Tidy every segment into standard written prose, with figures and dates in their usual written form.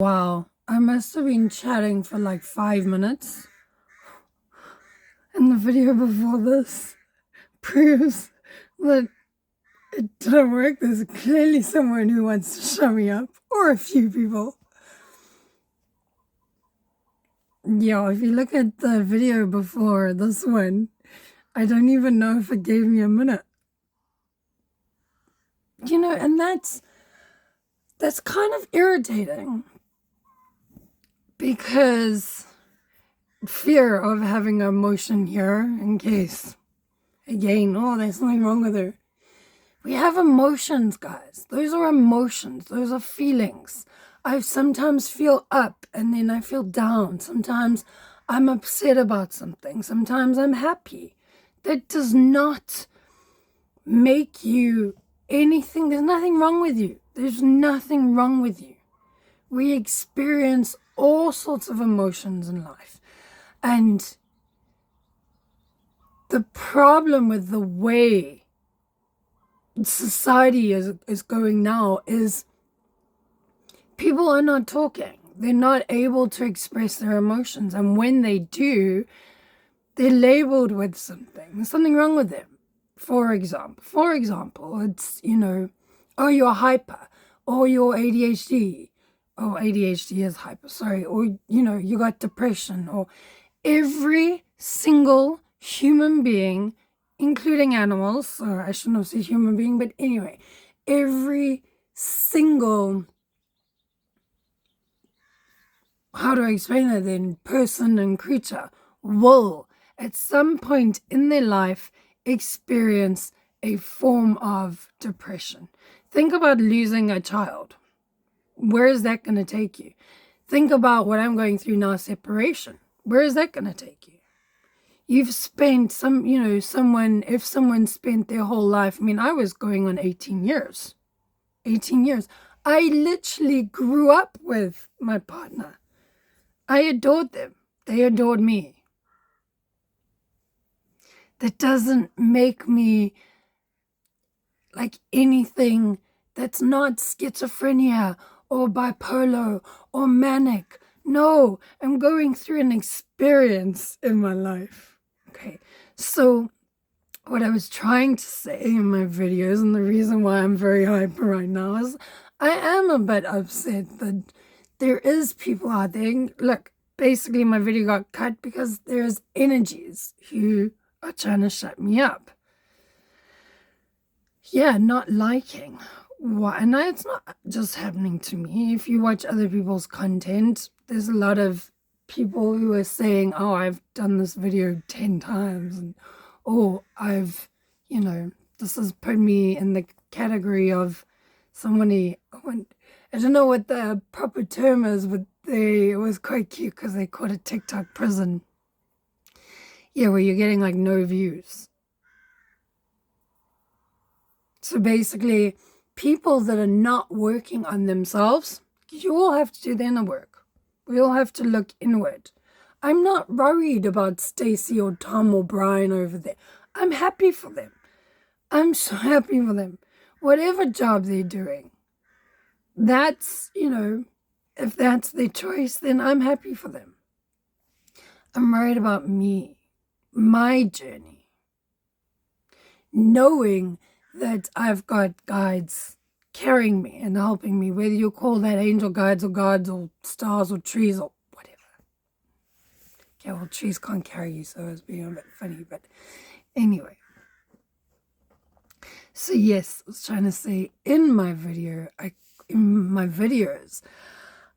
Wow, I must have been chatting for like 5 minutes, and the video before this proves that it didn't work. There's clearly someone who wants to shut me up, or a few people. Yeah, if you look at the video before this one, I don't even know if it gave me a minute. And that's kind of irritating because fear of having emotion here in case, again, oh, there's something wrong with her. We have emotions, guys. Those are emotions. Those are feelings. I sometimes feel up and then I feel down. Sometimes I'm upset about something. Sometimes I'm happy. That does not make you anything. There's nothing wrong with you. There's nothing wrong with you. We experience all sorts of emotions in life. And the problem with the way society is going now is people are not talking. They're not able to express their emotions. And when they do, they're labeled with something. There's something wrong with them. For example, it's, oh, you're hyper, or you're ADHD. Oh, ADHD is hyper, sorry. Or, you got depression. Or every single human being, including animals, or I shouldn't have said human being, but anyway, every single, how do I explain that then, person and creature will at some point in their life experience a form of depression. Think about losing a child. Where is that going to take you? Think about what I'm going through now, separation. Where is that going to take you? You've spent if someone spent their whole life, I was going on 18 years. 18 years. I literally grew up with my partner. I adored them. They adored me. That doesn't make me like anything that's not schizophrenia or bipolar or manic. No, I'm going through an experience in my life. Okay, so what I was trying to say in my videos, and the reason why I'm very hyper right now, is I am a bit upset that there is people out there. Look, basically my video got cut because there's energies who are trying to shut me up. Yeah, not liking what, and it's not just happening to me. If you watch other people's content, there's a lot of people who are saying, oh, I've done this video 10 times, and oh, this has put me in the category of somebody, I don't know what the proper term is, but it was quite cute because they called it TikTok prison. Yeah, where you're getting like no views. So basically, people that are not working on themselves, you all have to do the inner work. We all have to look inward. I'm not worried about Stacy or Tom or Brian over there. I'm happy for them. I'm so happy for them. Whatever job they're doing, that's, if that's their choice, then I'm happy for them. I'm worried about me, my journey, knowing that I've got guides carrying me and helping me, whether you call that angel guides or gods or stars or trees or whatever. Okay, well, trees can't carry you, so it's being a bit funny, but anyway. So yes, I was trying to say in my videos,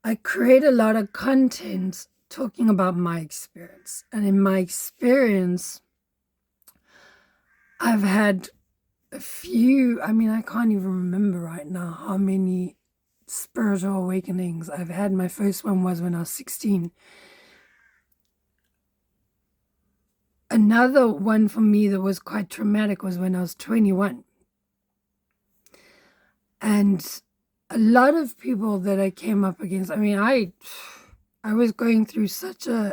I create a lot of content talking about my experience. And in my experience, I've had a few, I can't even remember right now how many spiritual awakenings I've had. My first one was when I was 16. Another one for me that was quite traumatic was when I was 21. And a lot of people that I came up against, I was going through such an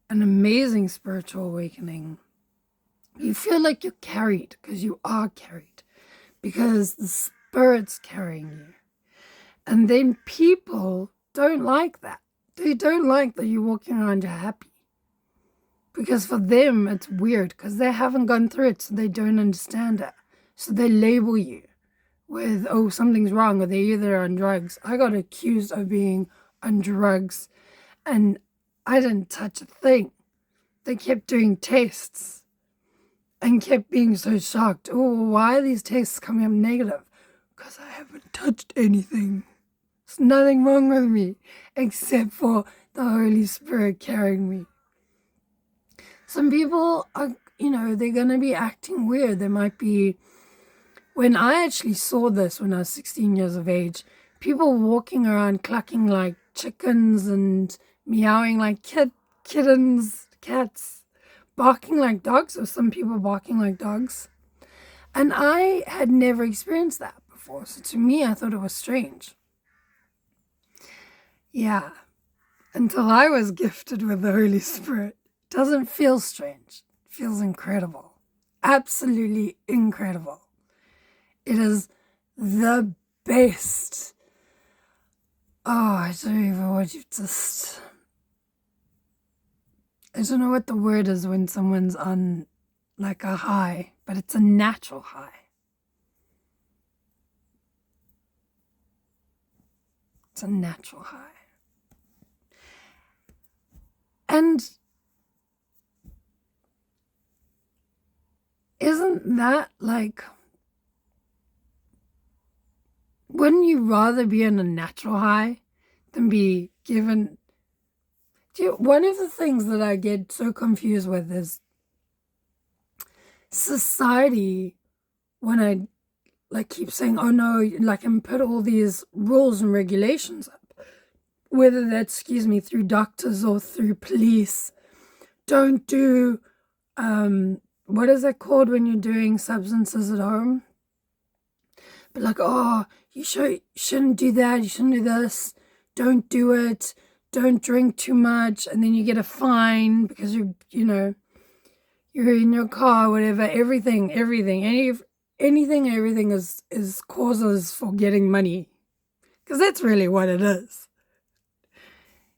amazing spiritual awakening. You feel like you're carried, because you are carried, because the Spirit's carrying you. And then people don't like that. They don't like that you're walking around happy. Because for them, it's weird because they haven't gone through it, so they don't understand it. So they label you with, oh, something's wrong, or they're either on drugs. I got accused of being on drugs, and I didn't touch a thing. They kept doing tests and kept being so shocked. Oh, why are these tests coming up negative? Because I haven't touched anything. There's nothing wrong with me except for the Holy Spirit carrying me. Some people are, they're going to be acting weird. There might be, when I actually saw this when I was 16 years of age, people walking around clucking like chickens and meowing like kittens, cats, barking like dogs, or some people barking like dogs. And I had never experienced that before. So to me, I thought it was strange. Yeah, until I was gifted with the Holy Spirit. It doesn't feel strange. It feels incredible. Absolutely incredible. It is the best. Oh, I don't even know what I don't know what the word is when someone's on like a high, but it's a natural high. It's a natural high. And isn't that like, wouldn't you rather be in a natural high than be given? One of the things that I get so confused with is society, when I keep saying, oh no, and put all these rules and regulations up, whether that's, through doctors or through police. Don't do, what is that called when you're doing substances at home? But oh, you shouldn't do that, you shouldn't do this, don't do it, don't drink too much, and then you get a fine because you're in your car, whatever, everything is causes for getting money. Because that's really what it is.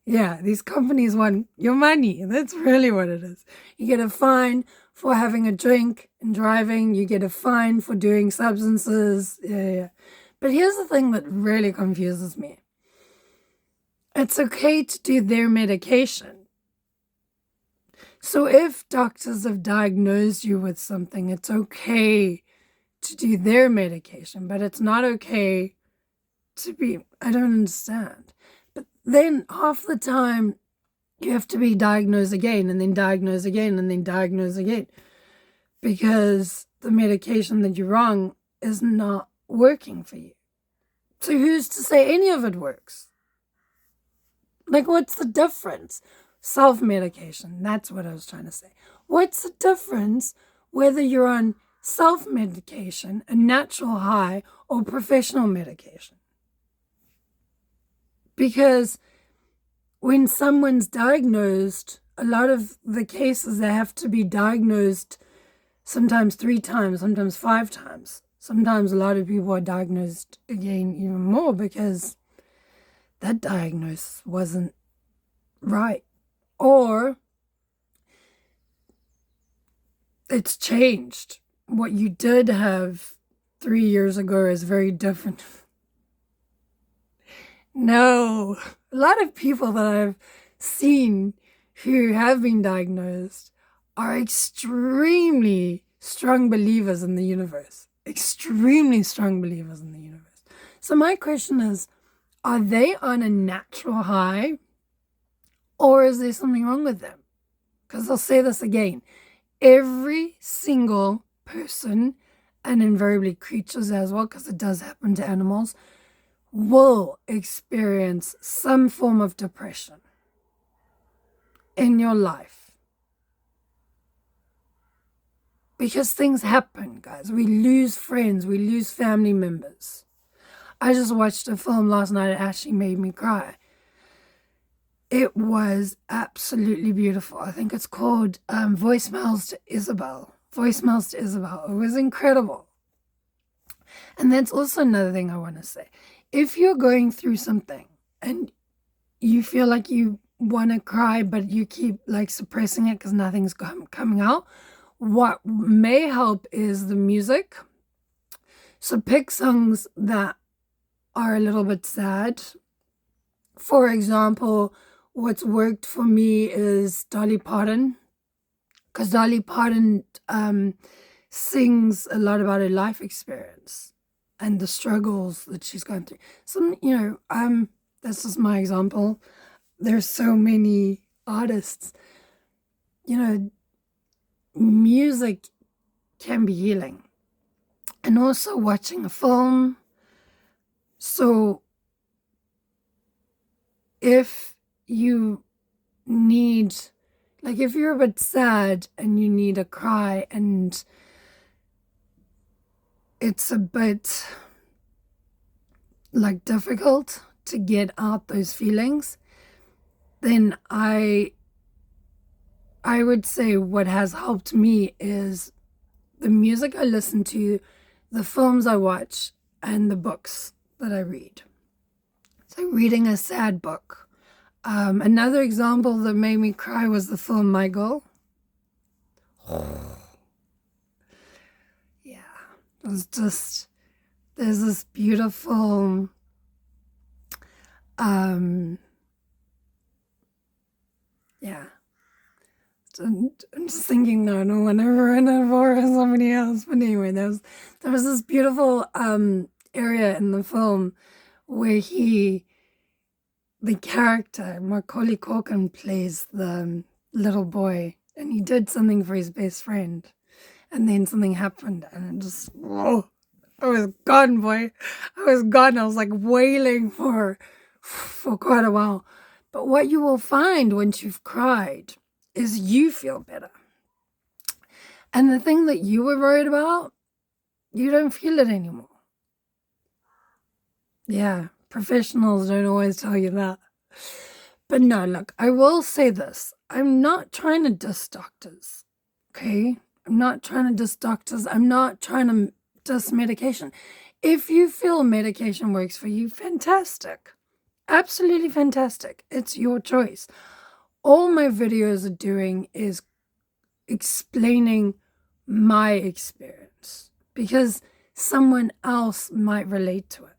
Yeah, these companies want your money. That's really what it is. You get a fine for having a drink and driving. You get a fine for doing substances. Yeah. But here's the thing that really confuses me. It's okay to do their medication. So if doctors have diagnosed you with something, it's okay to do their medication, but it's not okay to be, I don't understand. But then half the time you have to be diagnosed again and then diagnosed again and then diagnosed again because the medication that you're on is not working for you. So who's to say any of it works? What's the difference? Self-medication, that's what I was trying to say. What's the difference whether you're on self-medication, a natural high, or professional medication? Because when someone's diagnosed, a lot of the cases, they have to be diagnosed sometimes 3 times, sometimes 5 times. Sometimes a lot of people are diagnosed again even more because that diagnosis wasn't right. Or it's changed. What you did have 3 years ago is very different. No, a lot of people that I've seen who have been diagnosed are extremely strong believers in the universe. Extremely strong believers in the universe. So my question is, are they on a natural high, or is there something wrong with them? Because I'll say this again. Every single person, and invariably creatures as well, because it does happen to animals, will experience some form of depression in your life. Because things happen, guys. We lose friends. We lose family members. I just watched a film last night. It actually made me cry. It was absolutely beautiful. I think it's called Voicemails to Isabel. Voicemails to Isabel. It was incredible. And that's also another thing I want to say. if you're going through something and you feel like you want to cry, but you keep like suppressing it because nothing's coming out, what may help is the music. So pick songs that are a little bit sad. For example, what's worked for me is Dolly Parton, because Dolly Parton sings a lot about her life experience and the struggles that she's gone through. Some, this is my example. There's so many artists. Music can be healing. And also watching a film. So if you need, like if you're a bit sad and you need a cry and it's a bit like difficult to get out those feelings, then I would say what has helped me is the music I listen to, the films I watch, and the books that I read. So reading a sad book. Another example that made me cry was the film My Girl. Yeah, it was just, there's this beautiful, yeah. I'm just thinking, no, I don't want to ruin it for somebody else. But anyway, there was this beautiful area in the film where the character, Macaulay Culkin, plays the little boy, and he did something for his best friend, and then something happened, and it just, whoa, I was gone, boy. I was gone. I was like wailing for quite a while. But what you will find once you've cried is you feel better. And the thing that you were worried about, you don't feel it anymore. Yeah, professionals don't always tell you that. But no, look, I will say this. I'm not trying to diss doctors, okay? I'm not trying to diss doctors. I'm not trying to diss medication. If you feel medication works for you, fantastic. Absolutely fantastic. It's your choice. All my videos are doing is explaining my experience because someone else might relate to it.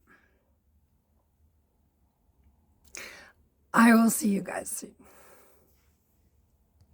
I will see you guys soon.